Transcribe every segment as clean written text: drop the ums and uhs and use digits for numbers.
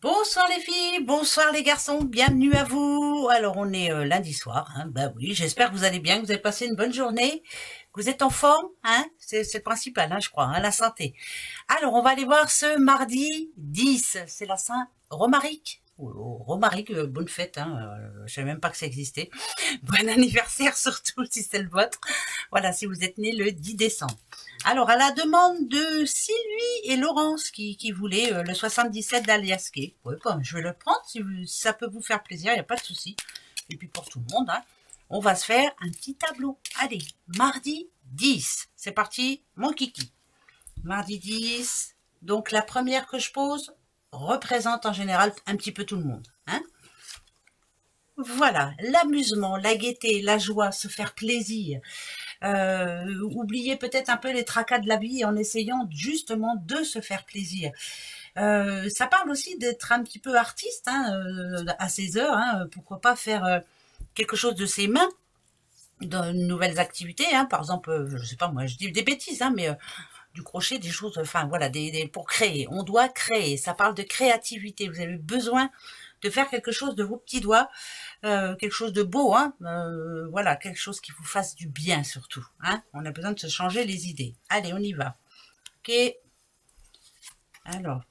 Bonsoir les filles, bonsoir les garçons, bienvenue à vous. Alors on est lundi soir, hein, bah oui, j'espère que vous allez bien, que vous avez passé une bonne journée, que vous êtes en forme, hein, c'est le principal, hein, je crois, hein, la santé. Alors on va aller voir ce mardi 10, c'est la Saint-Romaric. Romaric, bonne fête, hein, je savais même pas que ça existait. Bon anniversaire surtout si c'est le vôtre. Voilà, si vous êtes né le 10 décembre. Alors, à la demande de Sylvie et Laurence qui voulaient le 77 d'Aliasqué. Ouais, bon, je vais le prendre si ça peut vous faire plaisir, il n'y a pas de souci. Et puis pour tout le monde, hein, on va se faire un petit tableau. Allez, mardi 10. C'est parti, mon kiki. Mardi 10. Donc la première que je pose représente en général un petit peu tout le monde. Hein. Voilà, l'amusement, la gaieté, la joie, se faire plaisir. Oublier peut-être un peu les tracas de la vie en essayant justement de se faire plaisir. Ça parle aussi d'être un petit peu artiste hein, à ses heures. Hein, pourquoi pas faire quelque chose de ses mains dans de nouvelles activités. Hein, par exemple, je sais pas moi, je dis des bêtises, hein, mais du crochet, des choses, enfin voilà, pour créer. On doit créer. Ça parle de créativité. Vous avez besoin de faire quelque chose de vos petits doigts, quelque chose de beau, hein, voilà, quelque chose qui vous fasse du bien surtout. Hein. On a besoin de se changer les idées. Allez, on y va. Ok. Alors,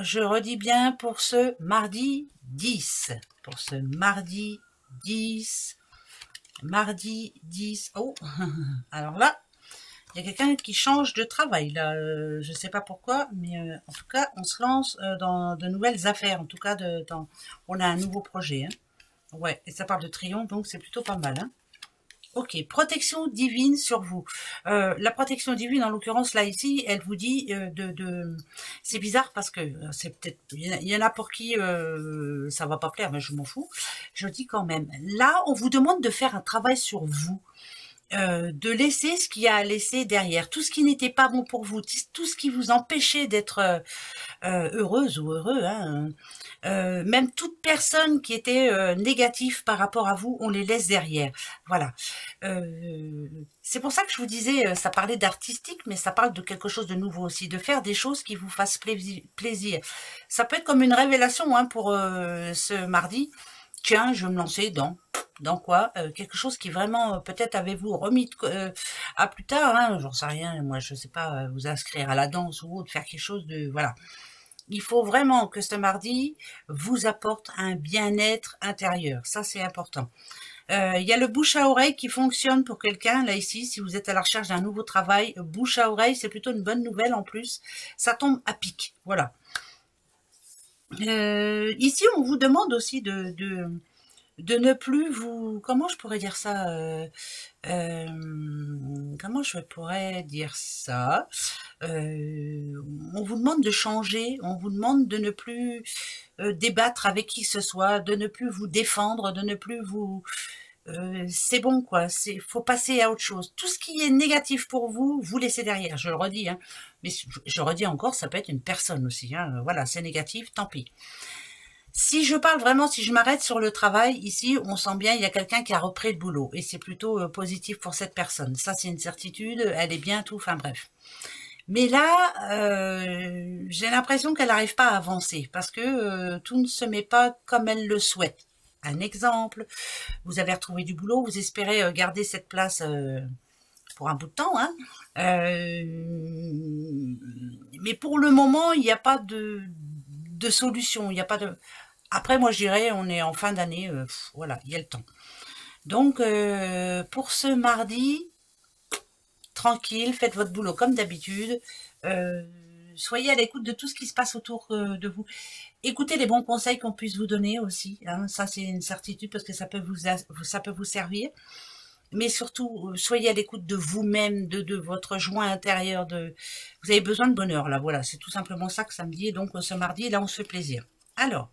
je redis bien pour ce mardi 10. Pour ce mardi 10. Mardi 10. Oh, alors là, il y a quelqu'un qui change de travail, là. Je ne sais pas pourquoi, mais en tout cas, on se lance dans de nouvelles affaires. En tout cas, on a un nouveau projet. Hein. Ouais, et ça parle de triomphe, donc c'est plutôt pas mal. Hein. Ok, protection divine sur vous. La protection divine, en l'occurrence, là, ici, elle vous dit c'est bizarre parce que c'est peut-être... Il y en a pour qui ça va pas plaire, mais je m'en fous. Je dis quand même. Là, on vous demande de faire un travail sur vous. De laisser ce qu'il y a à laisser derrière, tout ce qui n'était pas bon pour vous, tout ce qui vous empêchait d'être heureuse ou heureux, hein, même toute personne qui était négative par rapport à vous, on les laisse derrière. Voilà. C'est pour ça que je vous disais, ça parlait d'artistique, mais ça parle de quelque chose de nouveau aussi, de faire des choses qui vous fassent plaisir. Ça peut être comme une révélation hein, pour ce mardi. Tiens, je vais me lancer dans quoi quelque chose qui vraiment peut-être avez-vous remis à plus tard hein, j'en sais rien moi je sais pas vous inscrire à la danse ou autre faire quelque chose de voilà il faut vraiment que ce mardi vous apporte un bien-être intérieur ça c'est important il y a le bouche à oreille qui fonctionne pour quelqu'un là ici si vous êtes à la recherche d'un nouveau travail bouche à oreille c'est plutôt une bonne nouvelle en plus ça tombe à pic voilà ici on vous demande aussi de ne plus vous... Comment je pourrais dire ça comment je pourrais dire ça on vous demande de changer, on vous demande de ne plus débattre avec qui que ce soit, de ne plus vous défendre, de ne plus vous... c'est bon quoi, faut passer à autre chose. Tout ce qui est négatif pour vous, vous laissez derrière, je le redis. Hein. Mais je redis encore, ça peut être une personne aussi. Hein. Voilà, c'est négatif, tant pis. Si je parle vraiment, si je m'arrête sur le travail, ici, on sent bien, il y a quelqu'un qui a repris le boulot. Et c'est plutôt positif pour cette personne. Ça, c'est une certitude, elle est bien, tout, enfin bref. Mais là, j'ai l'impression qu'elle n'arrive pas à avancer parce que tout ne se met pas comme elle le souhaite. Un exemple, vous avez retrouvé du boulot, vous espérez garder cette place pour un bout de temps, hein. Mais pour le moment, il n'y a pas de solution, il n'y a pas de... Après, moi, je dirais, on est en fin d'année, voilà, il y a le temps. Donc, pour ce mardi, tranquille, faites votre boulot comme d'habitude. Soyez à l'écoute de tout ce qui se passe autour de vous. Écoutez les bons conseils qu'on puisse vous donner aussi. Hein, ça, c'est une certitude parce que ça peut vous servir. Mais surtout, soyez à l'écoute de vous-même, de votre joie intérieure. Vous avez besoin de bonheur, là. Voilà, c'est tout simplement ça que ça me dit. Donc, ce mardi, là, on se fait plaisir. Alors,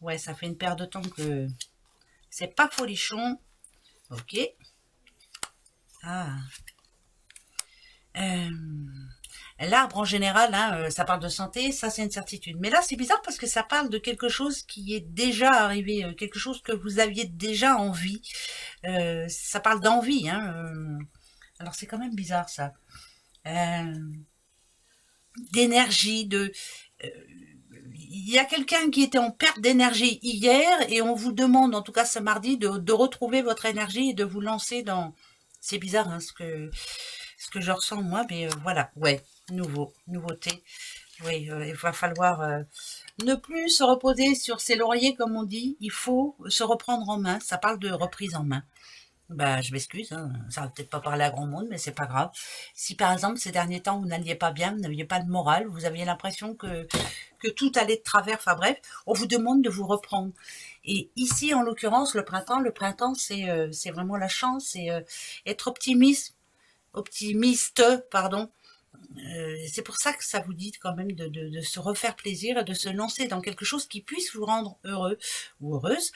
ouais, ça fait une paire de temps que c'est pas folichon. Ok. Ah. L'arbre en général, hein, ça parle de santé, ça c'est une certitude. Mais là c'est bizarre parce que ça parle de quelque chose qui est déjà arrivé, quelque chose que vous aviez déjà envie. Ça parle d'envie. Hein, alors c'est quand même bizarre ça. D'énergie, il il y a quelqu'un qui était en perte d'énergie hier et on vous demande, en tout cas ce mardi, de retrouver votre énergie et de vous lancer dans... C'est bizarre hein, ce que je ressens moi, mais voilà, ouais, nouveauté. Oui, il va falloir ne plus se reposer sur ses lauriers comme on dit, il faut se reprendre en main, ça parle de reprise en main. Bah, je m'excuse, hein. Ça va peut-être pas parler à grand monde, mais c'est pas grave. Si par exemple ces derniers temps vous n'alliez pas bien, vous n'aviez pas le moral, vous aviez l'impression que tout allait de travers, enfin bref, on vous demande de vous reprendre. Et ici, en l'occurrence, le printemps, c'est vraiment la chance, c'est être optimiste, pardon. C'est pour ça que ça vous dit quand même de se refaire plaisir et de se lancer dans quelque chose qui puisse vous rendre heureux ou heureuse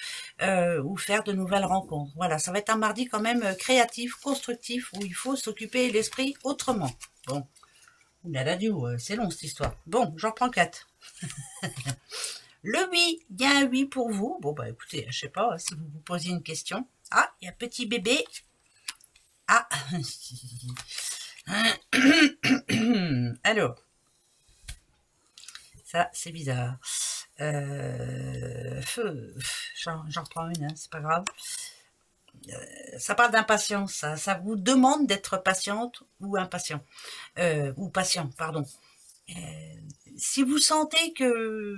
ou faire de nouvelles rencontres. Voilà, ça va être un mardi quand même créatif, constructif, où il faut s'occuper l'esprit autrement. Bon, c'est long cette histoire. Bon, j'en prends 4. Le 8, il y a un 8 pour vous. Bon, bah écoutez, je sais pas si vous vous posiez une question. Ah, il y a un petit bébé. Ah, alors, ça c'est bizarre. J'en reprends une, hein, c'est pas grave. Ça parle d'impatience, ça vous demande d'être patiente ou impatient, ou patient, pardon. Si vous sentez que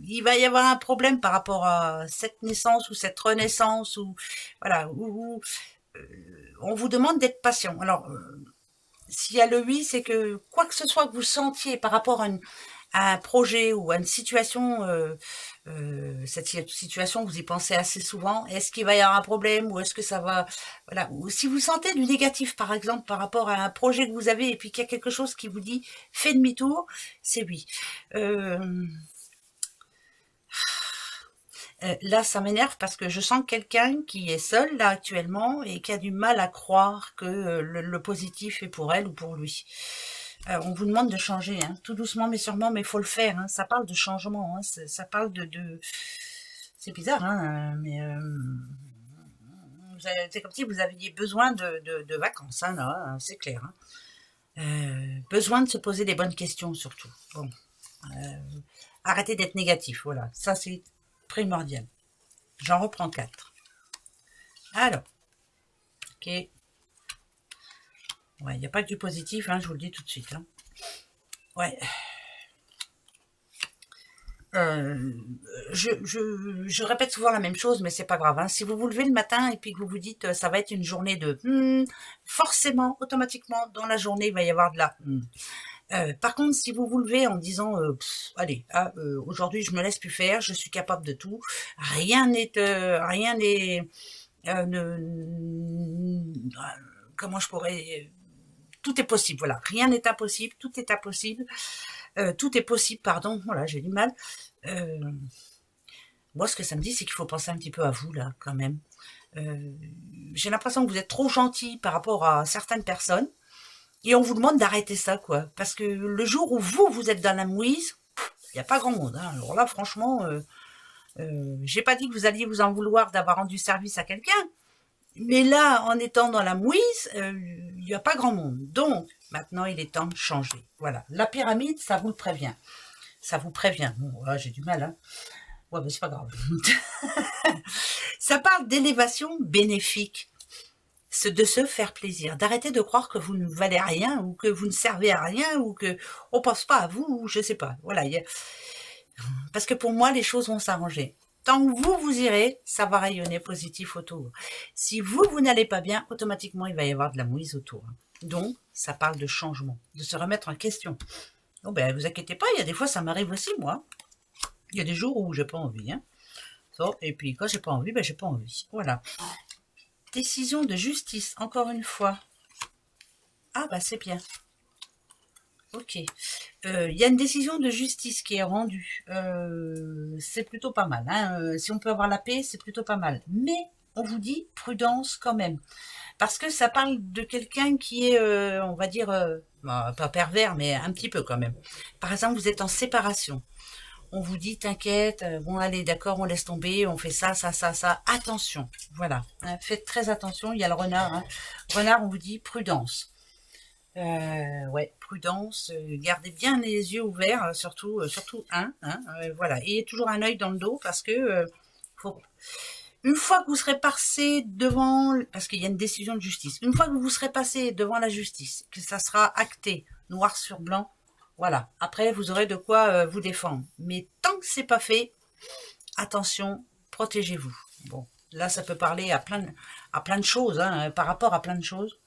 il va y avoir un problème par rapport à cette naissance ou cette renaissance, ou voilà, on vous demande d'être patient. Alors, s'il y a le oui, c'est que quoi que ce soit que vous sentiez par rapport à un projet ou à une situation, cette situation, vous y pensez assez souvent, est-ce qu'il va y avoir un problème ou est-ce que ça va... Voilà. Ou si vous sentez du négatif, par exemple, par rapport à un projet que vous avez et puis qu'il y a quelque chose qui vous dit « fais demi-tour », c'est oui. Là, ça m'énerve parce que je sens quelqu'un qui est seul, là, actuellement, et qui a du mal à croire que le positif est pour elle ou pour lui. On vous demande de changer, hein, tout doucement mais sûrement, mais il faut le faire. Hein, ça parle de changement, hein, ça parle de... C'est bizarre, hein, mais... c'est comme si vous aviez besoin de vacances, hein, là, c'est clair. Hein. Besoin de se poser des bonnes questions, surtout. Bon, arrêtez d'être négatif, voilà. Ça, c'est primordial. J'en reprends 4. Alors, ok. Ouais, il n'y a pas que du positif, hein, je vous le dis tout de suite. Hein. Ouais. Je répète souvent la même chose, mais c'est pas grave. Hein. Si vous vous levez le matin et puis que vous vous dites ça va être une journée de forcément, automatiquement, dans la journée, il va y avoir de la par contre, si vous vous levez en disant allez, aujourd'hui je me laisse plus faire, je suis capable de tout, rien n'est comment je pourrais tout est possible, voilà, rien n'est impossible, tout est impossible, tout est possible, pardon, voilà, j'ai du mal. Moi, ce que ça me dit, c'est qu'il faut penser un petit peu à vous, là, quand même. J'ai l'impression que vous êtes trop gentil par rapport à certaines personnes, et on vous demande d'arrêter ça, quoi. Parce que le jour où vous êtes dans la mouise, il n'y a pas grand monde. Hein. Alors là, franchement, j'ai pas dit que vous alliez vous en vouloir d'avoir rendu service à quelqu'un, mais là, en étant dans la mouise, il n'y a pas grand monde. Donc, maintenant, il est temps de changer. Voilà. La pyramide, ça vous le prévient. Ça vous prévient. Bon, voilà, j'ai du mal, hein. Ouais, mais c'est pas grave. Ça parle d'élévation bénéfique. De se faire plaisir. D'arrêter de croire que vous ne valez rien, ou que vous ne servez à rien, ou que on pense pas à vous, ou je sais pas. Voilà. Parce que pour moi, les choses vont s'arranger. Tant que vous irez, ça va rayonner positif autour. Si vous n'allez pas bien, automatiquement, il va y avoir de la mouise autour. Donc, ça parle de changement, de se remettre en question. Oh ben, vous inquiétez pas, il y a des fois, ça m'arrive aussi, moi. Il y a des jours où j'ai pas envie. Hein. Et puis, quand j'ai pas envie, ben, j'ai pas envie. Voilà. Décision de justice, encore une fois. Ah, bah, c'est bien. Ok. Il y a une décision de justice qui est rendue. C'est plutôt pas mal. Hein. Si on peut avoir la paix, c'est plutôt pas mal. Mais on vous dit prudence quand même. Parce que ça parle de quelqu'un qui est, on va dire, pas pervers, mais un petit peu quand même. Par exemple, vous êtes en séparation. On vous dit, t'inquiète, bon allez, d'accord, on laisse tomber, on fait ça, ça, ça, ça. Attention, voilà. Hein, faites très attention, il y a le renard. Hein. Renard, on vous dit prudence. Ouais, prudence, gardez bien les yeux ouverts, surtout un, hein, voilà. Ayez toujours un œil dans le dos parce que faut... une fois que vous serez passé devant, parce qu'il y a une décision de justice, une fois que vous serez passé devant la justice, que ça sera acté, noir sur blanc, voilà. Après, vous aurez de quoi vous défendre. Mais tant que c'est pas fait, attention, protégez-vous. Bon, là, ça peut parler à plein de choses, hein, par rapport à plein de choses,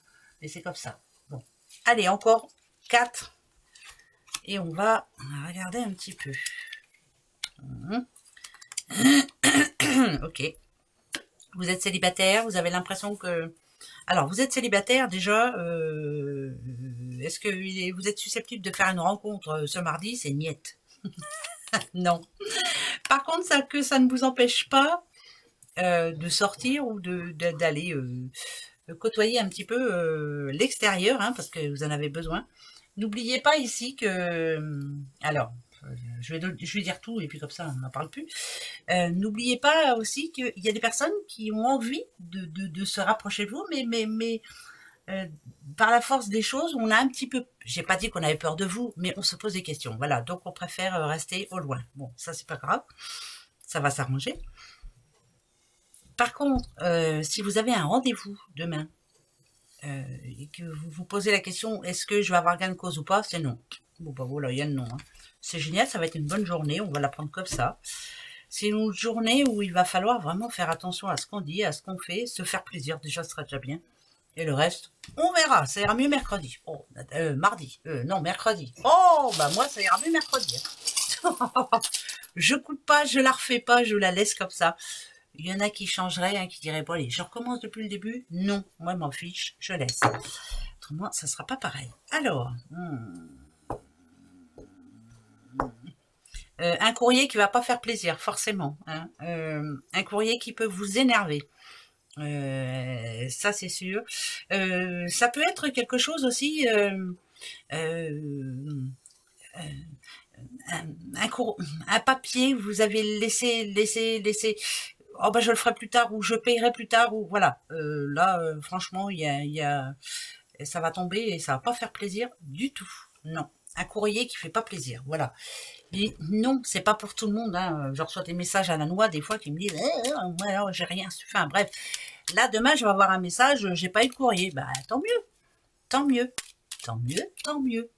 mais c'est comme ça. Bon, allez, encore 4. Et on va regarder un petit peu. Ok. Vous êtes célibataire, vous avez l'impression que... Alors, vous êtes célibataire déjà, est-ce que vous êtes susceptible de faire une rencontre ce mardi? C'est niette. Non. Par contre, ça ne vous empêche pas de sortir ou d'aller côtoyer un petit peu l'extérieur, hein, parce que vous en avez besoin. N'oubliez pas ici que... alors, je vais dire tout et puis comme ça, on n'en parle plus. N'oubliez pas aussi qu'il y a des personnes qui ont envie de se rapprocher de vous, mais par la force des choses, on a un petit peu... J'ai pas dit qu'on avait peur de vous, mais on se pose des questions. Voilà, donc on préfère rester au loin. Bon, ça, c'est pas grave. Ça va s'arranger. Par contre, si vous avez un rendez-vous demain, et que vous vous posez la question, est-ce que je vais avoir gain de cause ou pas? C'est non. Bon, bah voilà, il y a le non. Hein. C'est génial, ça va être une bonne journée, on va la prendre comme ça. C'est une journée où il va falloir vraiment faire attention à ce qu'on dit, à ce qu'on fait, se faire plaisir, déjà, ce sera déjà bien. Et le reste, on verra, ça ira mieux mercredi. Oh, mardi, non, mercredi. Oh, bah moi, ça ira mieux mercredi. Je coupe pas, je la refais pas, je la laisse comme ça. Il y en a qui changeraient, hein, qui diraient, bon allez, je recommence depuis le début. Non, moi, je m'en fiche, je laisse. Autrement, ça sera pas pareil. Alors, un courrier qui va pas faire plaisir, forcément. Hein. Un courrier qui peut vous énerver. Ça, c'est sûr. Ça peut être quelque chose aussi... un papier, vous avez laissé... Oh ben je le ferai plus tard ou je payerai plus tard ou voilà. Là, franchement, ça va tomber et ça va pas faire plaisir du tout. Non, un courrier qui fait pas plaisir. Voilà. Et non, c'est pas pour tout le monde. Hein. Je reçois des messages à la noix des fois qui me disent moi j'ai rien su. Enfin bref. Là demain je vais avoir un message, j'ai pas eu de courrier. Bah tant mieux, tant mieux, tant mieux, tant mieux.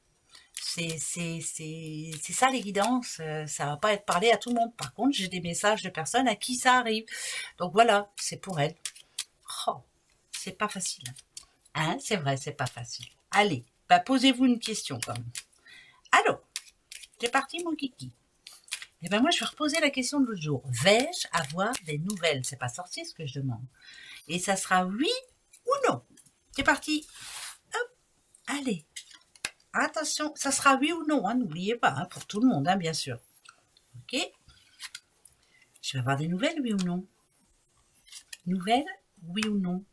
C'est ça les guidances, ça va pas être parlé à tout le monde. Par contre, j'ai des messages de personnes à qui ça arrive. Donc voilà, c'est pour elles. Oh, c'est pas facile. Hein, c'est vrai, c'est pas facile. Allez, bah posez-vous une question quand même. Alors, c'est parti mon kiki. Et ben moi, je vais reposer la question de l'autre jour. Vais-je avoir des nouvelles? C'est pas sorti ce que je demande. Et ça sera oui ou non. C'est parti. Hop, allez. Attention, ça sera oui ou non, hein, n'oubliez pas, hein, pour tout le monde, hein, bien sûr. Ok. Je vais avoir des nouvelles, oui ou non? Nouvelles, oui ou non?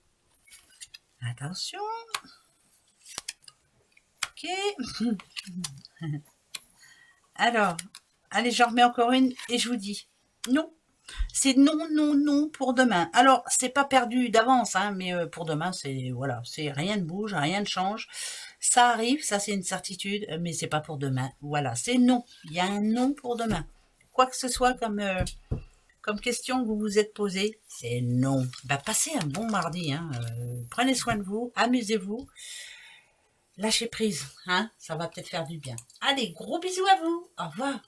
Attention. Ok. Alors, allez, j'en remets encore une et je vous dis non. C'est non, non, non pour demain. Alors, c'est pas perdu d'avance, hein, mais pour demain, c'est voilà, c'est rien ne bouge, rien ne change. Ça arrive, ça c'est une certitude, mais c'est pas pour demain. Voilà, c'est non. Il y a un non pour demain. Quoi que ce soit comme question que vous vous êtes posée, c'est non. Bah, passez un bon mardi. Hein, prenez soin de vous, amusez-vous. Lâchez prise, hein, ça va peut-être faire du bien. Allez, gros bisous à vous. Au revoir.